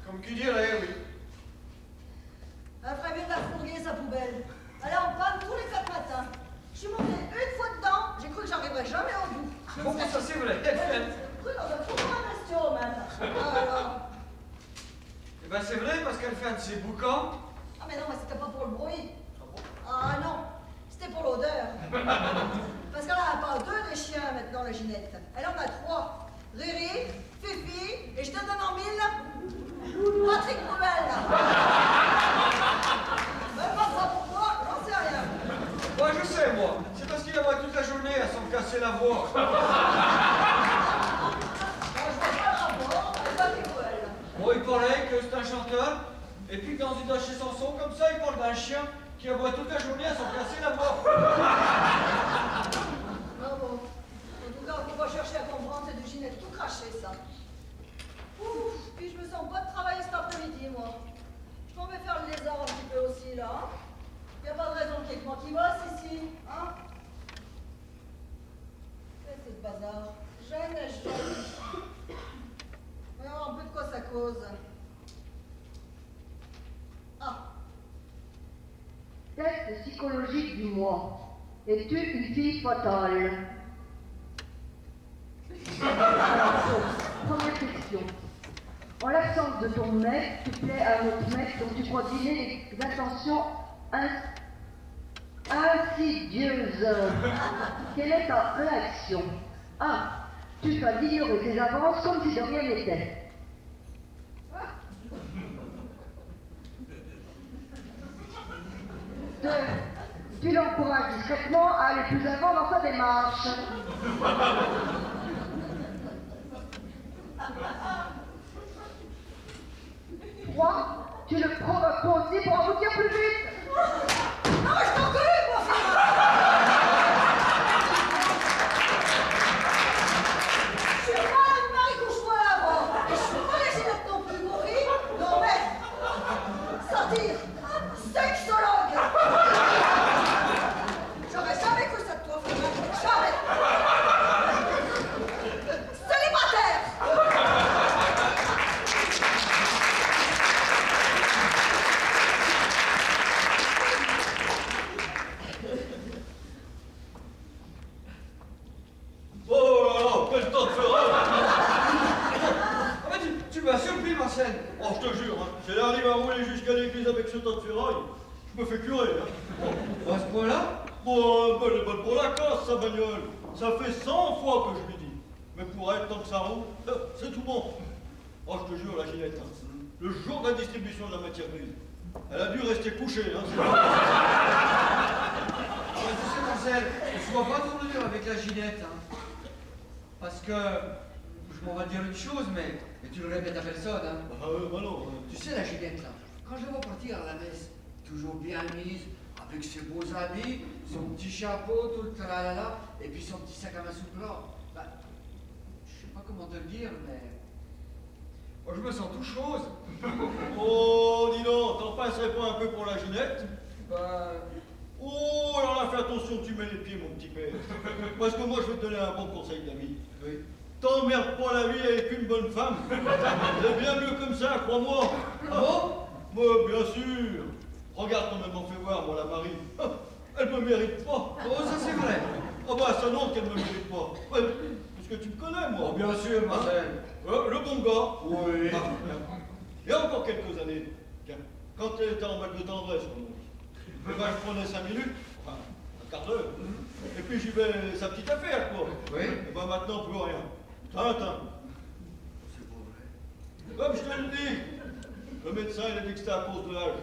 Comme qui dirait, oui. Elle ferait bien de la fourguer, sa poubelle. Elle est en panne tous les 4 matins. Je suis montée une fois dedans, j'ai cru que j'arriverais jamais au bout. Comment ça c'est vrai? Elle fait. J'ai cru dans un fond de question, même. Alors. Eh ben c'est vrai parce qu'elle fait un de ses boucans. Ah mais non, mais c'était pas pour le bruit. Ah bon? Ah non, c'était pour l'odeur. Parce qu'elle n'a pas 2 des chiens maintenant, la Ginette. Elle en a 3. Riri, Fifi, et je te donne en 1000, Patrick Poubelle. Même pas ça pour moi, j'en sais rien. Moi je sais moi. C'est parce qu'il aboie toute la journée à s'en casser la voix. Moi, je vois pas le rapport avec Patrick Poubelle. Bon, il paraît que c'est un chanteur. Et puis quand il doit chez Sanson, comme ça, il parle d'un chien qui aboie toute la journée à s'en casser la voix. Non, bon. En tout cas, on va chercher à comprendre, c'est du Ginette tout craché, ça. Ouf, puis je me sens pas de travailler cet après-midi, moi. Je m'en vais faire le lézard un petit peu aussi, là. Y a pas de raison qu'il y ait que moi qui bosse ici, hein. Qu'est-ce que c'est ce bazar? Jeune et jeune. Voyons un peu de quoi ça cause. Ah. Test psychologique du mois. Es-tu une fille fatale? Première question. En l'absence de ton mec, tu plais à un autre mec dont tu crois dîner les intentions insidieuses. Quelle est ta réaction? 1. Tu vas ignorer tes avances comme si de rien n'était. 2. Tu l'encourages discrètement à aller plus avant dans sa démarche. 3. Tu le provoques toi aussi pour aboutir plus vite. Non, je t'en connais, moi, je suis pas une Marie Couchoir, moi. Et je suis pas les Ginette non plus, Maurice. Non, mais. Satire. Sexologue. J'aurais jamais cru ça de toi, frère. Jamais. Célibataire. Oh là là, quel temps de ferraille! Ah ben tu m'as surpris, Marcel. Oh, je te jure, hein, si elle arrive à rouler jusqu'à l'église avec ce tas de ferraille, je me fais curer. Hein. À ce point-là? Bon, elle est bonne pour la casse, sa bagnole. Ça fait 100 fois que je lui dis. Mais pour elle, tant que ça roule, c'est tout bon. Oh, je te jure, la Ginette, hein, le jour de la distribution de la matière grise, elle a dû rester couchée. Hein, Tu sais, Marcel, je vois pas trop le dur avec la Ginette. Hein. Parce que, je m'en vais te dire une chose, mais tu le répètes à personne. Hein. Ah, bah non. Tu sais, la Ginette, là, quand je la vois partir à la messe, toujours bien mise, avec ses beaux habits, son petit chapeau, tout le tralala, et puis son petit sac à main sous blanc. Bah, je sais pas comment te le dire, mais. Moi, je me sens tout chose. Oh, dis donc, t'en passerais pas un peu pour la Ginette? Bah. Oh, alors là, fais attention, tu mets les pieds, mon petit père. Parce que moi, je vais te donner un bon conseil d'ami. Oui. T'emmerdes pas la vie avec une bonne femme. C'est bien mieux comme ça, crois-moi. Ah bon? Moi, bien sûr. Regarde comme elle m'en fait voir, moi, la Marie. Elle me mérite pas. Oh, ça c'est vrai. Ah bah, ça non qu'elle me mérite pas. Ouais, parce que tu me connais, moi. Oh, bien sûr, Marcel. Le bon gars. Oui. Ah, il y a encore quelques années, tiens, quand elle était en mal de tendresse, comme on dit, eh ben, je prenais 5 minutes, enfin, un quart d'heure, et puis j'y vais sa petite affaire, quoi. Oui. Et ben maintenant, plus rien. Tintin. C'est pas vrai. Comme je te le dis, le médecin, il a dit que c'était à cause de l'âge.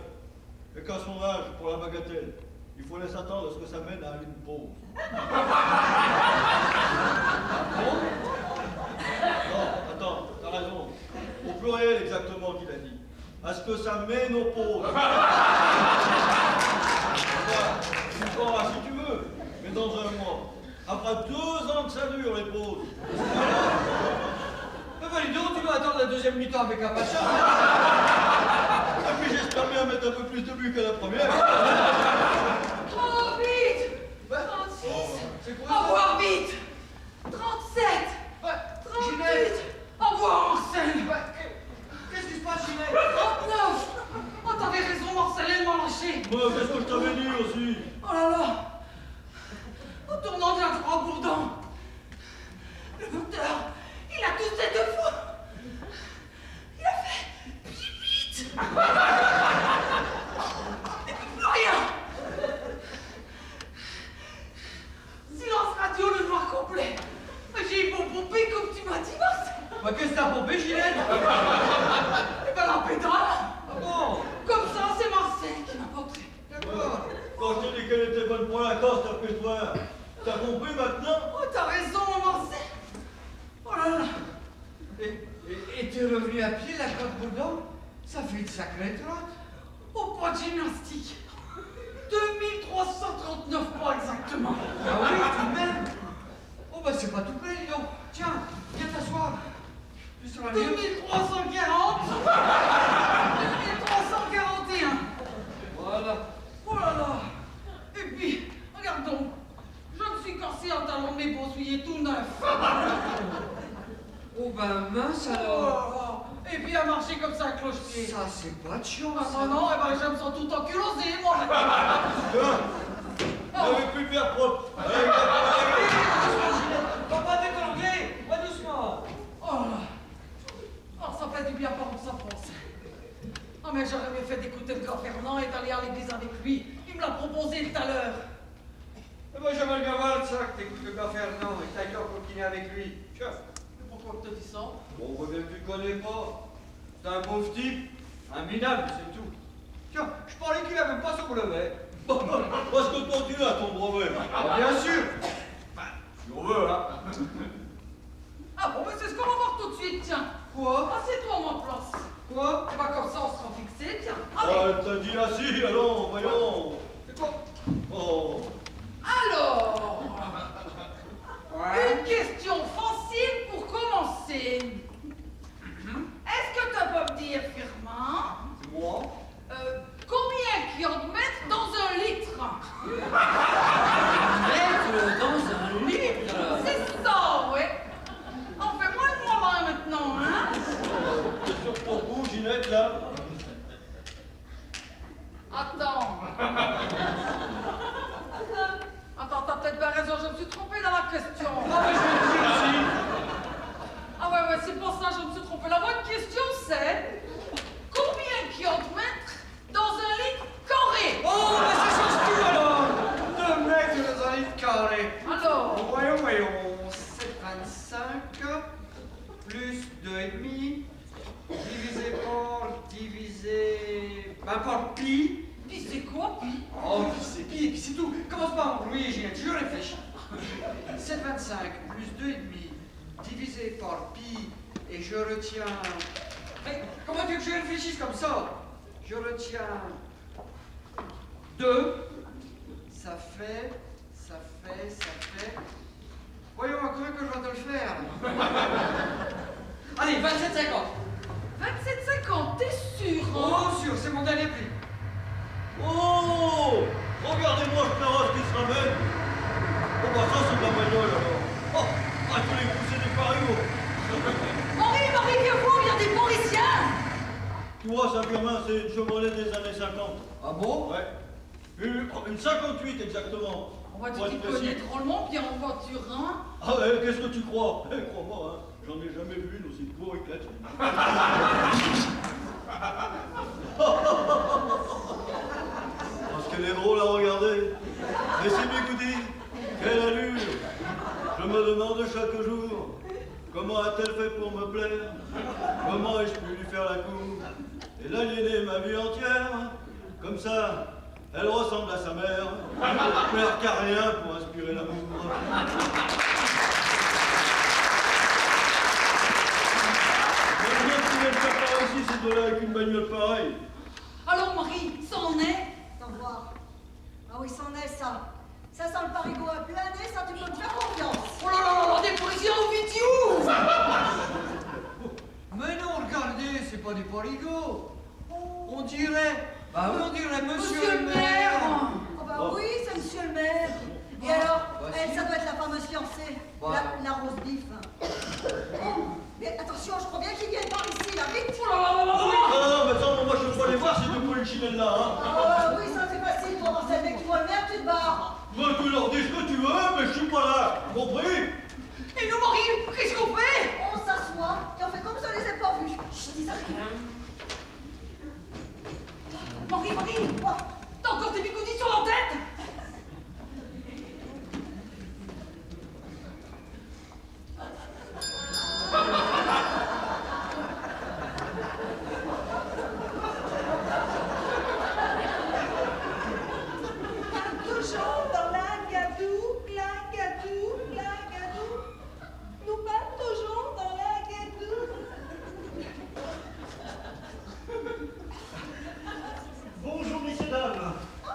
Et qu'à son âge, pour la bagatelle, il faut laisser attendre à ce que ça mène à une pause. Bon? Non, attends, t'as raison. Au pluriel exactement qu'il a dit. À ce que ça mène aux pauses. Tu feras si tu veux, mais dans un mois. Après 2 ans que ça dure, les pauses. Mais dis donc, tu dois attendre la deuxième mi-temps avec impatience. Et puis j'espère bien mettre un peu plus de but qu'à la première. Oh, vite! Ouais. 36! C'est quoi Au ça? revoir, vite! 37! Ouais. 38! Ginette. Au revoir, Marcel! Ouais. Qu'est-ce qui se passe, Ginette? marché. Moi, qu'est-ce que je t'avais dit aussi? Oh là là. Au tournant de la Grand Bourdon, le docteur, il a toussé 2 fois. Il a fait pipit. Et puis plus rien. Silence radio, le noir complet. J'ai eu mon pompé comme tu m'as dit, Marcel. Bah, qu'est-ce que t'as pompé, Ginette? Et ben la pédale. Ah bon? Comme ça, c'est Marcel qui m'a porté. D'accord. Quand je t'ai dit qu'elle était bonne pour la Corse, t'as fait toi. T'as compris maintenant? Oh, t'as raison, Marcel. Oh là là. Et t'es revenu à pied, la Côte Bourdon? Ça fait une sacrée trotte. Au poids de gymnastique. 2339 pas exactement. Ah oui, tout de même. Oh, bah, c'est pas tout près, dis donc. Tiens, viens t'asseoir. Tu seras mieux. 2340. 2341. Voilà. Oh là là. Et puis, regarde donc. Je me suis cassé un talon de mes beaux souliers tout neuf. Oh, ben, mince Oh alors. là là. Et puis à marcher comme ça, cloche-pied. Ça, c'est pas de chance. Ah non, et ben je me sens tout enculosé, moi. J'avais pu faire propre. Allez, Papa, décoloré. Pas doucement. Oh là. Oh, ça fait du bien par où ça pense. Ah, mais j'aurais mieux fait d'écouter le grand Fernand et d'aller à l'église avec lui. Il me l'a proposé tout à l'heure. Eh ben, j'aimerais bien voir ça, que t'écoutes le gars Fernand et que t'as encore coquiné avec lui. Tiens. Mais pourquoi tu dis ça? Bon, on voit bien que tu le connais pas. C'est un pauvre type. Un minable, c'est tout. Tiens, je parlais qu'il avait même pas son brevet. parce que toi, tu as ton brevet. Ah, bien sûr. Enfin, si on veut, hein. Ah bon, mais c'est ce qu'on va voir tout de suite, tiens. Quoi? Assieds-toi à ma place. Quoi? Et bah comme ça, on sera fixé, tiens. Ah, Allez. elle t'a dit assis, allons, voyons. C'est quoi? Oh. Alors, Ouais. une question facile pour commencer. Est-ce que tu peux me dire, Firmin, C'est moi. combien qu'il y a de mètres dans un litre? Mettre dans un litre. C'est ça, ouais. On fait moins de malin maintenant, hein? Question pour vous, Ginette, là. Attends. Attends, t'as peut-être pas raison, je me suis trompée dans la question. Ah, mais je vais le dire aussi. Ah ouais, c'est pour ça que je me suis trompée. La bonne question, c'est combien qu'il y a de mètres dans un litre carré? Oh, mais ça change tout alors. 2 mètres dans un litre carré. Alors, Voyons. 7,25 plus 2,5 par pi. puis c'est quoi, puis? Oh, pi c'est pi, et puis c'est tout. Commence pas à embrouiller, Ginette, je réfléchis. 7,25 plus 2,5 divisé par pi, et je retiens... Mais comment tu veux que je réfléchisse comme ça? Je retiens 2, ça fait... Voyons à quoi que je vais te le faire. Allez, 27,50. 27,50, t'es sûr, hein? Oh, sûr, c'est mon dernier prix. Oh, regardez-moi ce carrosse qui se ramène. Oh, bah ça, c'est de la bagnole, alors. Oh, ah, tous les coups, c'est des parios. Marie, viens voir, il y a des Mauriciens! Tu vois, Saint-Firmin, c'est une Chevrolet des années 50. Ah bon? Ouais. Une 58, exactement. On va Pour dire être qu'il précis. connaît drôlement bien en voiture, hein? Ah ouais, qu'est-ce que tu crois? Crois-moi, hein, j'en ai jamais vu une aussi pourrie que la tienne. Parce qu'elle est drôle à regarder. Mais c'est Bigoudi, quelle allure! Je me demande chaque jour, comment a-t-elle fait pour me plaire? Comment ai-je pu lui faire la cour? Et l'aliéner ma vie entière? Comme ça, elle ressemble à sa mère. Père qu'à rien pour inspirer l'amour. Maintenant que tu viens de faire par ici, ces deux-là avec une bagnole pareille. Alors, Marie, ça en est? T'en voir. Ah oui, c'en est ça. Ça sent le parigot à plein nez, ça tu peux me faire confiance. Oh là là là, des Parisiens au vidéo! Mais non, regardez, c'est pas des parigots. On dirait... Bah oui, on dirait monsieur le maire. Oh bah oui, c'est monsieur le maire. Et alors, bah elle, si. ça doit être la fameuse fiancée, Voilà. la rose bif. Oh, mais attention, je crois bien qu'ils viennent par ici, là, vite. Oh là là là là là! Non, mais attends, moi je veux pas les voir, ces deux polichinelles là, hein. Ah oui, ça Oh, T'as encore des bigoudis sur la tête? Toujours dans la gadoue, nous partons toujours dans la gadoue. Bonjour, messieurs, dames. oh,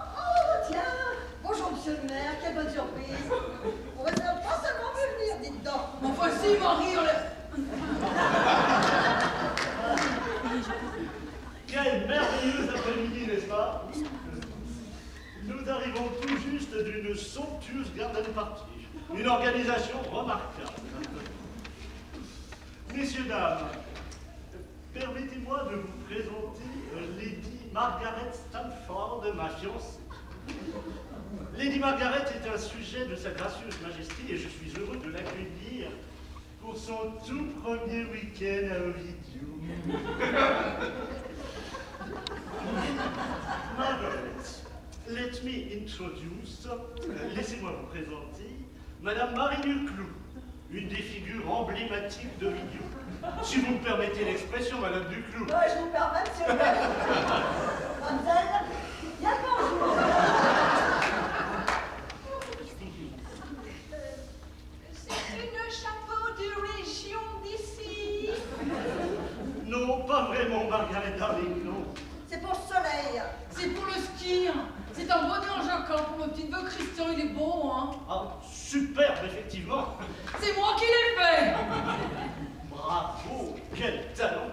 tiens. Bonjour, monsieur le maire, quelle bonne surprise. On réserve pas seulement vu venir, dites donc. Enfin si, Marie, on l'a... Quel merveilleux après-midi, n'est-ce pas? Nous arrivons tout juste d'une somptueuse garden party. Une organisation remarquable. Messieurs, dames, permettez-moi de vous présenter Lady Margaret Stanford, ma fiancée. Lady Margaret est un sujet de sa gracieuse majesté et je suis heureux de l'accueillir pour son tout premier week-end à Ovidiu. Margaret, let me introduce, laissez-moi vous présenter, Madame Marie Duclou, une des figures emblématiques d'Ovidiu. Si vous me permettez l'expression, Madame Duclou. Ouais, je vous permets, monsieur le maire. Mademoiselle, bien le bonjour. C'est une chapeau de région d'ici. Non, pas vraiment, Margaret Darling, non. C'est pour le soleil. C'est pour le ski, hein. C'est un bonnet en jacquard pour mon petit neveu Christian, il est beau, hein. Ah, superbe, effectivement. C'est moi qui l'ai fait. Bravo, quel talent.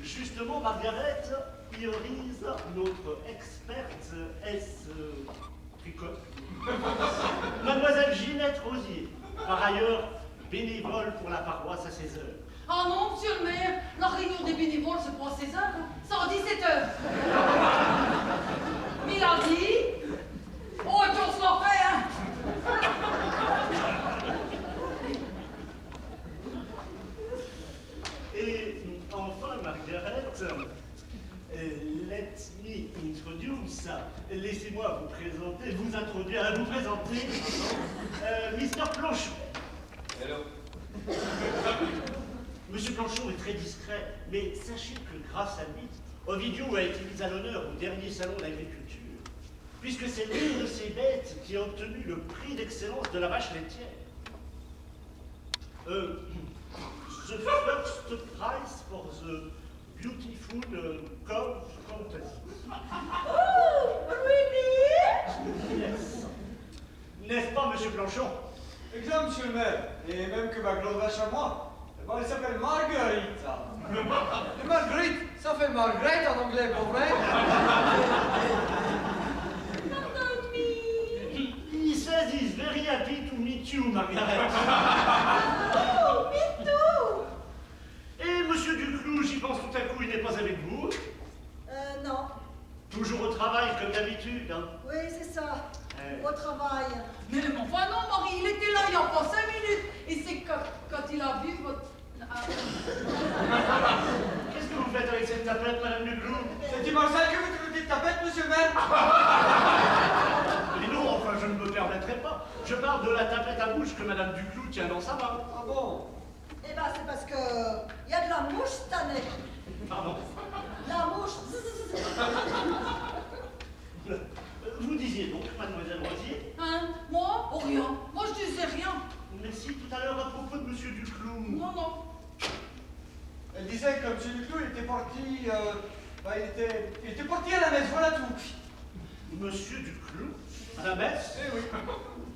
Justement, Margaret priorise notre experte tricote, Mademoiselle Ginette Rosier, par ailleurs bénévole pour la paroisse à 16 heures. Ah non, monsieur le maire, la réunion des bénévoles, c'est pas à 16 heures, hein. C'est à 17 heures. Mais il a dit... Oh, et puis on se l'a fait, hein. Et enfin, Margaret, let me introduce, laissez-moi vous présenter, vous présenter, Mr. Planchon. Hello. Monsieur Planchon est très discret, mais sachez que grâce à lui, Ovidiu a été mis à l'honneur au dernier salon d'agriculture, puisque c'est l'une de ces bêtes qui a obtenu le prix d'excellence de la vache laitière. The first prize for the beautiful cow contest. Oh, really? Yes. N'est-ce pas, monsieur Planchon? Exact, monsieur le maire. Et même que ma grande vache à moi, eh ben, elle s'appelle Margarita. Et Marguerite, ça fait Margaret en anglais, pas vrai? Pardon me. He says he's very happy to meet you, Margaret. Oh, me too. Et monsieur Duclou, j'y pense tout à coup, il n'est pas avec vous? Non. Toujours au travail, comme d'habitude, hein? Oui, c'est ça. Au travail. Mais enfin non, Marie, il était là il y a pas 5 minutes. Et c'est quand il a vu votre... Qu'est-ce que vous faites avec cette tapette, madame Duclou? C'est Marcel que vous traitez de tapette, monsieur le maire? Mais non, enfin, je ne me permettrai pas. Je parle de la tapette à mouche que madame Duclou tient dans sa main. Ah bon? Eh ben, c'est parce que il y a de la mouche cette année. Pardon. La mouche. Vous disiez donc, mademoiselle Rosier? Hein? Moi? Oh rien. Moi je disais rien. Mais si, tout à l'heure, à propos de monsieur Duclou. Non, non. Elle disait que monsieur Duclou, il était parti... il était parti à la messe, voilà tout. Monsieur Duclou? À la messe? Eh oui.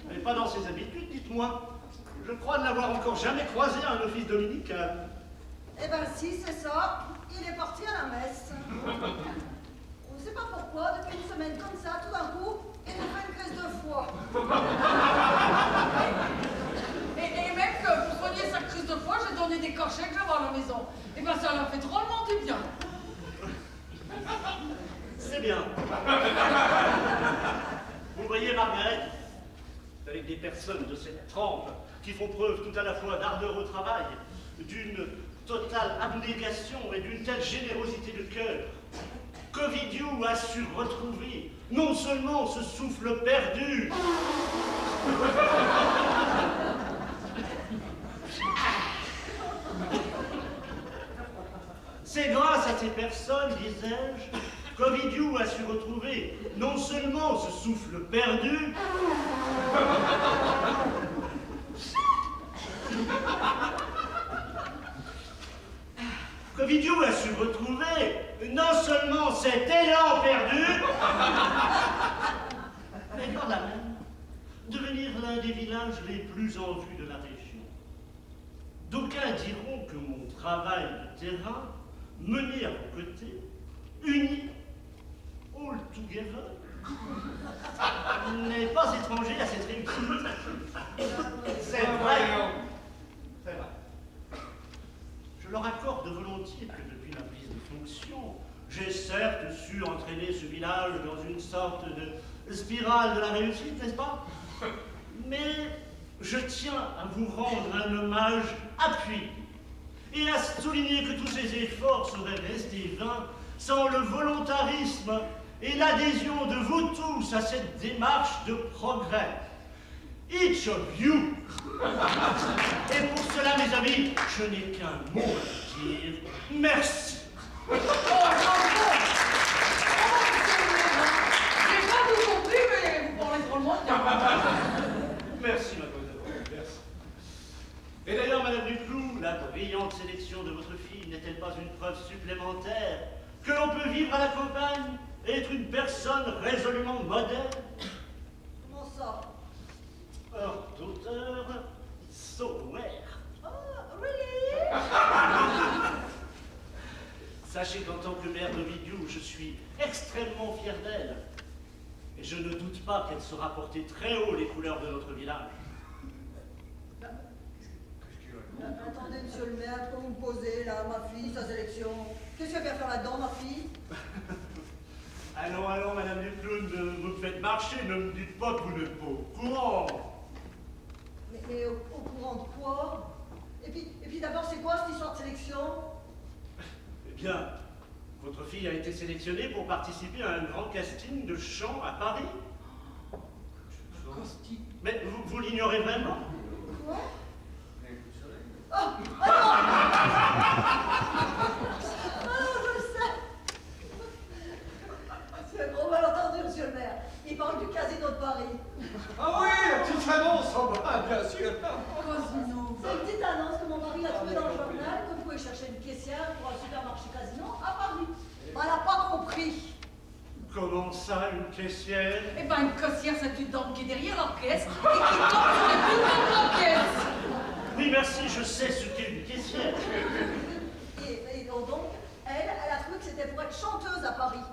Mais pas dans ses habitudes, dites-moi. Je crois ne l'avoir encore jamais croisé à un office dominical. Eh ben, si, c'est ça. Il est parti à la messe. On ne sait pas pourquoi, depuis une semaine comme ça, tout d'un coup, il nous fait une crise de foie. Et même que pour soigner sa crise de foie, j'ai donné des cachets que j'avais à la maison. Et ben ça l'a fait drôlement du bien. C'est bien. Vous voyez, Margaret, avec des personnes de cette trempe qui font preuve tout à la fois d'ardeur au travail, d'une totale abnégation et d'une telle générosité de cœur, que qu'Ovidiu a su retrouver non seulement ce souffle perdu, c'est grâce à ces personnes, disais-je, qu'Ovidiu a su retrouver non seulement ce souffle perdu, qu'Ovidiu a su retrouver non seulement cet élan perdu, mais par là même devenir l'un des villages les plus en vue de la région. D'aucuns diront que mon travail de terrain, mené à vos côtés, uni, all together, n'est pas étranger à cette réussite. C'est vrai. C'est vrai. Je leur accorde volontiers que depuis ma prise de fonction, j'ai certes su entraîner ce village dans une sorte de spirale de la réussite, n'est-ce pas? Mais je tiens à vous rendre un hommage appuyé et à souligner que tous ces efforts seraient restés vains sans le volontarisme et l'adhésion de vous tous à cette démarche de progrès. Each of you. Et pour cela, mes amis, je n'ai qu'un mot à dire. Merci. Oh, bravo! J'ai pas tout compris, mais vous parlez drôlement bien. Merci, mademoiselle. Merci. Et d'ailleurs, madame Duclou, la brillante sélection de votre fille n'est-elle pas une preuve supplémentaire que l'on peut vivre à la campagne et être une personne résolument moderne? Comment ça? Heure d'auteur, somewhere. Oh, really? Sachez qu'en tant que mère d'Ovidiu, je suis extrêmement fier d'elle. Et je ne doute pas qu'elle saura porter très haut les couleurs de notre village. Attendez, monsieur le maire, comment vous me posez, là, ma fille, sa sélection? Qu'est-ce qu'elle vient faire là-dedans, ma fille? Allons, allons, madame Duclou, vous me faites marcher, ne me dites pas que vous n'êtes pas au courant. Mais au courant de quoi? Et puis d'abord, c'est quoi cette histoire de sélection? Eh bien, votre fille a été sélectionnée pour participer à un grand casting de chant à Paris. Mais vous l'ignorez vraiment? Quoi? Oh, oh non! Oh, je le sais! C'est un gros malentendu, monsieur le maire. Il parle du casino de Paris. Ah oui, la petite annonce, oh bah, bien sûr. Casino. C'est une petite annonce que mon mari a trouvée dans le journal que vous pouvez chercher une caissière pour un supermarché casino à Paris. On n'a pas compris. Comment ça, une caissière? Eh ben, une caissière, c'est une dame qui est derrière l'orchestre et qui tombe sur les boutons de l'orchestre. Oui, merci, je sais ce qu'est une caissière. Et donc, elle a trouvé que c'était pour être chanteuse à Paris.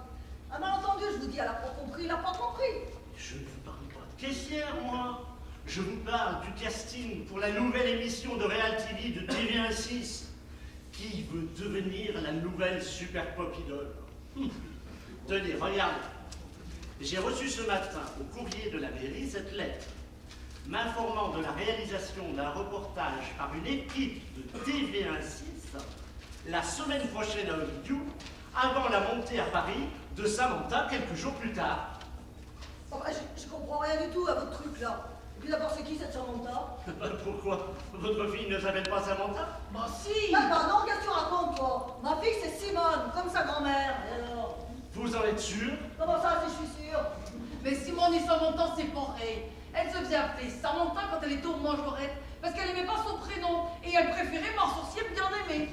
Un malentendu, je vous dis, elle n'a pas compris, il n'a pas compris. Je ne vous parle pas de caissière, moi. Je vous parle du casting pour la nouvelle émission de Real TV de TV16 qui veut devenir la nouvelle Super Pop Idol. Tenez, regardez. J'ai reçu ce matin au courrier de la mairie cette lettre m'informant de la réalisation d'un reportage par une équipe de TV16 la semaine prochaine à Ovidiu, avant la montée à Paris de Samantha quelques jours plus tard. Oh, bah, je comprends rien du tout à votre truc là. Et puis d'abord, c'est qui cette Samantha? Pourquoi? Votre fille ne s'appelle pas Samantha? Bah si. Ah bah non, qu'est-ce que tu racontes toi? Ma fille c'est Simone, comme sa grand-mère. Et alors? Vous en êtes sûr? Comment ça, si je suis sûre? Mais Simone et Samantha, c'est pareil. Elle se faisait appeler Samantha quand elle était au majorette parce qu'elle n'aimait pas son prénom et elle préférait Marsorcier bien aimé.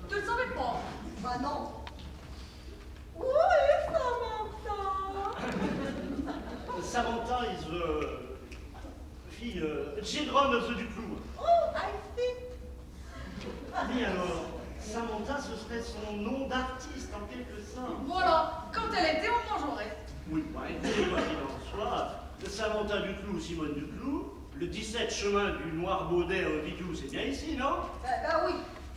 Tu le savais pas? Bah non. Oui, Samantha. Samantha is the fille children of the Duclou. Oh, I think. Oui, alors, Samantha, ce serait son nom d'artiste en quelque sorte. Voilà, quand elle était au majorette. Oui, bah, écoutez, quoi qu'il en soit, Samantha Duclou, Simone Duclou, le 17 chemin du Noir-Baudet à Ovidiu, c'est bien ici, non? Bah oui.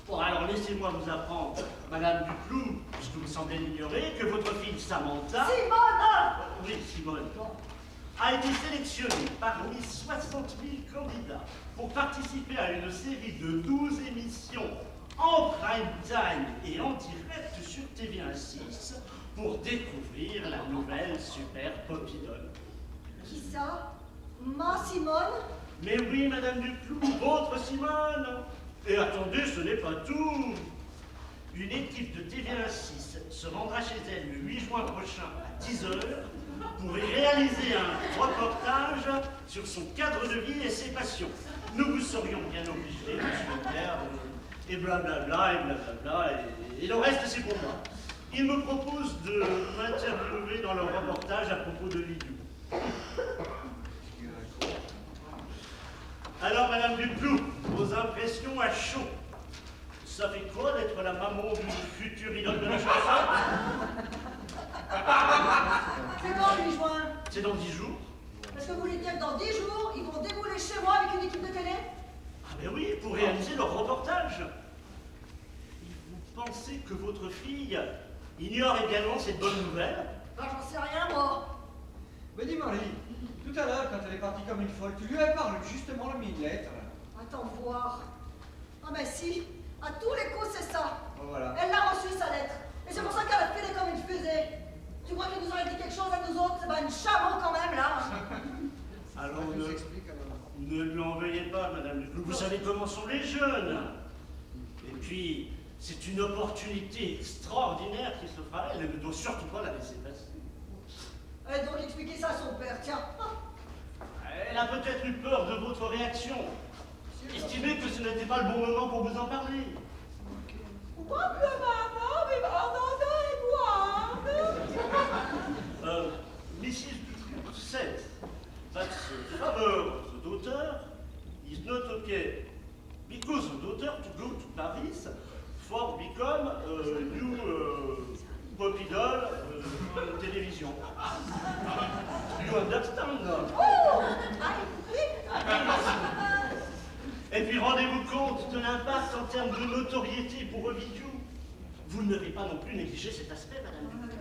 Bon, alors laissez-moi vous apprendre, Madame Duclou, puisque vous semblez l'ignorer, que votre fille Samantha... Simone. Oui, Simone. Bon. A été sélectionnée parmi 60 000 candidats pour participer à une série de 12 émissions en prime time et en direct sur TV16 pour découvrir la nouvelle super Popidol. Qui ça? Ma Simone? Mais oui, Madame Duclos, votre Simone. Et attendez, ce n'est pas tout. Une équipe de TVA6 se rendra chez elle le 8 juin prochain à 10h pour y réaliser un reportage sur son cadre de vie et ses passions. Nous vous serions bien obligés, monsieur le maire, et blablabla, et blablabla, et le reste c'est pour moi. Il me propose de m'interviewer dans leur reportage à propos de Lidou. Alors, Madame Duclos, vos impressions à chaud. Ça fait quoi d'être la maman d'une future idole de la chanson? C'est quand, 8 juin? C'est dans 10 jours. Est-ce que vous voulez dire que dans 10 jours, ils vont débouler chez moi avec une équipe de télé? Ah ben oui, pour réaliser leur reportage. Vous pensez que votre fille ignore également cette bonne nouvelle? Ben, j'en sais rien, moi. Mais dis Marie, tout à l'heure, quand elle est partie comme une folle, tu lui as parlé justement mis une lettre. Attends voir. Ah ben si, à tous les coups, c'est ça. Oh, voilà. Elle l'a reçue, sa lettre. Et c'est pour ça qu'elle a filé comme une fusée. Tu crois qu'il nous aurait dit quelque chose à nous autres? C'est pas une chameau quand même, là. Alors Ça nous explique alors. ne lui en veuillez pas, Madame Duclos. Vous savez comment sont les jeunes. Et puis, c'est une opportunité extraordinaire qui s'offre à elle. Elle ne doit surtout pas la laisser passer. Elle a donc expliqué ça à son père, tiens. Elle a peut-être eu peur de votre réaction. Estimez que ce n'était pas le bon moment pour vous en parler. Pourquoi que maman me boire? Mrs. Duclos said that the father of the daughter is not okay because the daughter to go to Paris for become new Popidol television. You understand? Oh! Et puis rendez-vous compte de l'impact en termes de notoriété pour Ovidiu. Vous ne devez pas non plus négliger cet aspect, Madame Duclos.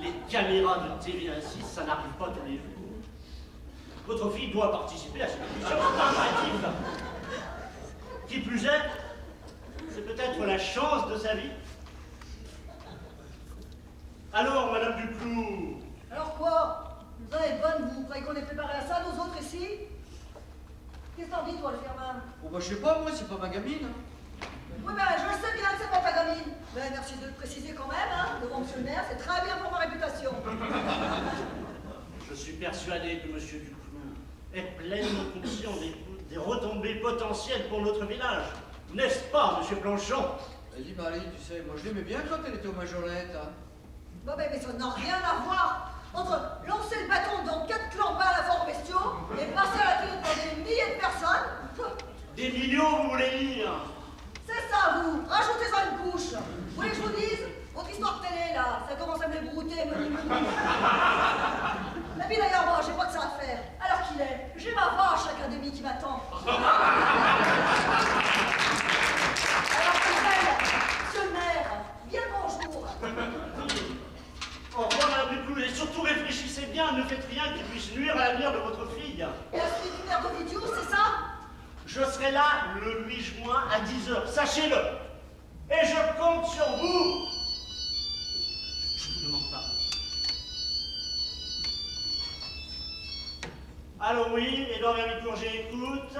Les caméras de TVA6, ça n'arrive pas tous les jours. Votre fille doit participer à cette émission, c'est impératif. Qui plus est, c'est peut-être la chance de sa vie. Alors, Madame Duclos. Alors quoi? Vous êtes bonne, vous croyez qu'on est préparé à ça, nous autres, ici? Qu'est-ce que t'en dis, toi, le Firmin? Bon bah je sais pas, moi c'est pas ma gamine. Oui, ben, je le sais bien que c'est pas ta gamine. Mais merci de le préciser quand même, hein, devant monsieur le maire, c'est très bien pour ma réputation. Je suis persuadé que Monsieur Duclos est pleinement conscient des retombées potentielles pour notre village. N'est-ce pas, Monsieur Planchon? Vas-y Marie, tu sais, moi je l'aimais bien quand elle était aux majorettes. Hein. Bon, ben, mais ça n'a rien à voir entre lancer le bâton dans 4 clampins à la forme bestiaux et passer à la télé devant des milliers de personnes. Des millions, vous voulez dire? C'est ça, vous. Rajoutez-en une couche. Vous voulez que je vous dise? Votre histoire de télé, là, ça commence à me brouter, Et puis d'ailleurs, moi, j'ai pas que ça à faire. Alors qu'il est, j'ai ma vache académie qui m'attend. Alors, monsieur le maire, bien le bonjour. Au revoir, Madame Duclos, et surtout réfléchissez bien, ne faites rien qui puisse nuire à l'avenir de votre fille. Et la suite du maire d'Ovidiu, c'est ça? Je serai là le 8 juin à 10h, sachez-le. Et je compte sur vous. Je ne vous demande pas. Allô, oui, Edouard Vermicourt, j'écoute.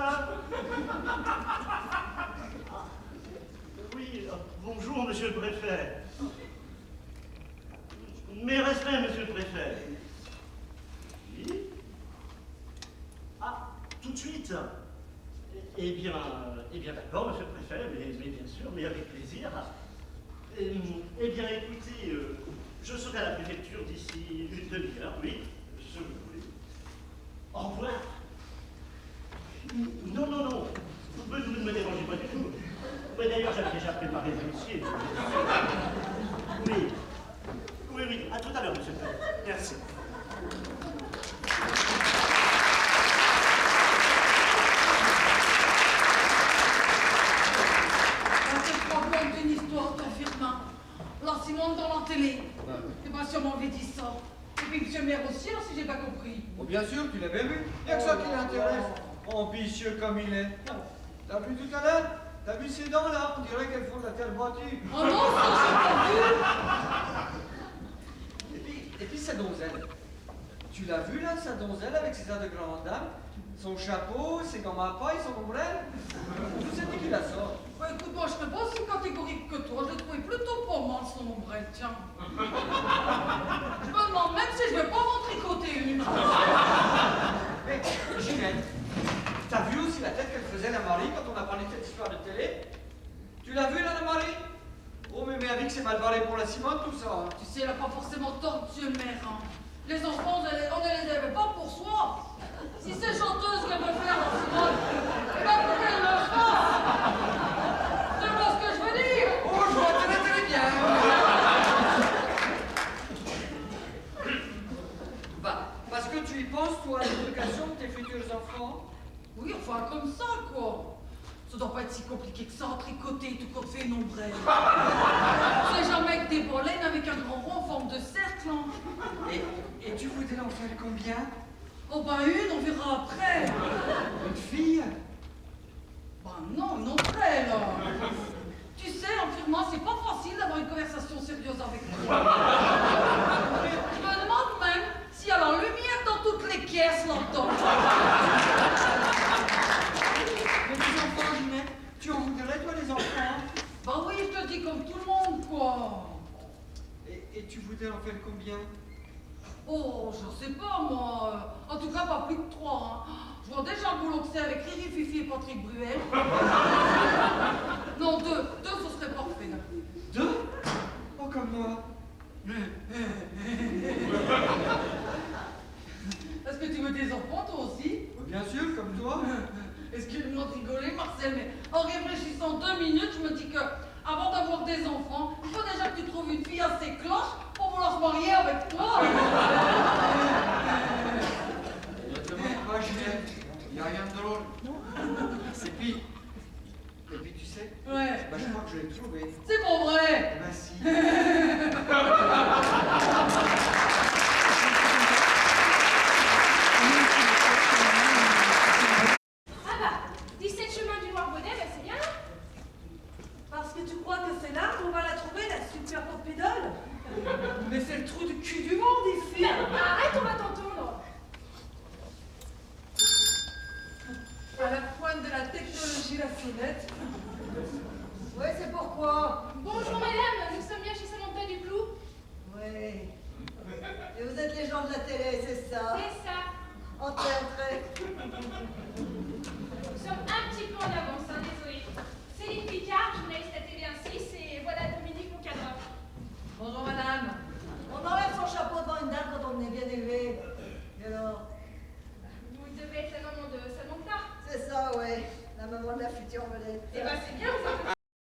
Oui, bonjour, monsieur le préfet. Mes respects, monsieur le préfet. Oui. Ah, tout de suite. Eh bien d'accord, monsieur le préfet, mais bien sûr, mais avec plaisir. Eh bien, écoutez, je serai à la préfecture d'ici une demi-heure, oui, je vous prie. Au revoir. Non, vous ne me dérangez pas du tout. Mais d'ailleurs, j'avais déjà préparé le dossier. Oui, à tout à l'heure, monsieur le préfet. Merci. Une histoire ton Firmin. Alors Simone dans la télé. C'est pas sûrement lui dit ça. Et puis monsieur le maire aussi, hein, si j'ai pas compris. Oh, bien sûr, tu l'as bien vu. Il n'y a que ça qui l'intéresse. Ambitieux comme il est. T'as vu tout à l'heure? T'as vu ses dents là? On dirait qu'elles font de la terre battue. Oh non, ça j'ai pas vu. Tu l'as vu là, sa donzelle avec ses airs de grande dame? Son chapeau, ses gants à paille, son ombrelle? D'où c'est qui la sort? Bah, écoute, moi, je serais pas aussi catégorique que toi. Je l'ai trouvé plutôt pas mal, son ombrelle, tiens. Je me demande même si je vais pas m'en tricoter une. Mais, Ginette, t'as vu aussi la tête qu'elle faisait, la Marie, quand on a parlé de cette histoire de télé? Tu l'as vu là, la Marie? Oh, mais avec c'est mal barré pour la Simone, tout ça. Tu sais, elle a pas forcément tort, monsieur le maire. Hein. Les enfants, on ne les élève pas pour soi. Si c'est chanteuse qu'elle veut faire, la Simone, eh ben, faut qu'elle le fasse. Tu vois ce que je veux dire? Oh, je vois très très bien. Bah, parce que tu y penses, toi, à l'éducation de tes futurs enfants? Oui, enfin, comme ça, quoi. Ça doit pas être si compliqué que ça, tricoter tout qu'on fait une ombrelle. C'est jamais que des bolènes avec un grand rond en forme de cercle. Hein. Et tu voudrais en faire combien? Oh, ben une, on verra après. Une fille? Ben non, une ombrelle. Tu sais, en firmant, c'est pas facile d'avoir une conversation sérieuse avec toi. Je me demande même s'il y a la lumière dans toutes les caisses là-dedans. Mais les enfants, Ginette, tu en voudrais, toi, les enfants? Ben oui, je te dis comme tout le monde, quoi. Et tu voudrais en faire combien? Oh, je sais pas, moi. En tout cas, pas plus que 3. Hein. Je vois déjà le boulot que c'est avec Riri, Fifi et Patrick Bruel. Non, 2. 2, ce serait parfait. 2? Oh, comme moi. Est-ce que tu veux des enfants, toi aussi? Bien sûr, comme toi. Excuse-moi de rigoler, Marcel, mais en réfléchissant 2 minutes, je me dis que avant d'avoir des enfants, il faut déjà que tu trouves une fille assez cloche pour vouloir se marier avec toi. Ne te moque pas, Ginette. Il n'y a rien de drôle. Et puis tu sais, Ouais. bah, je crois que je l'ai trouvé. C'est pas vrai. Eh ben si. Ah bah, 17 chemin du Noir-Bonnet, bah c'est bien. Parce que tu crois que c'est là qu'on va la trouver, la super pédole? Mais c'est le trou du cul du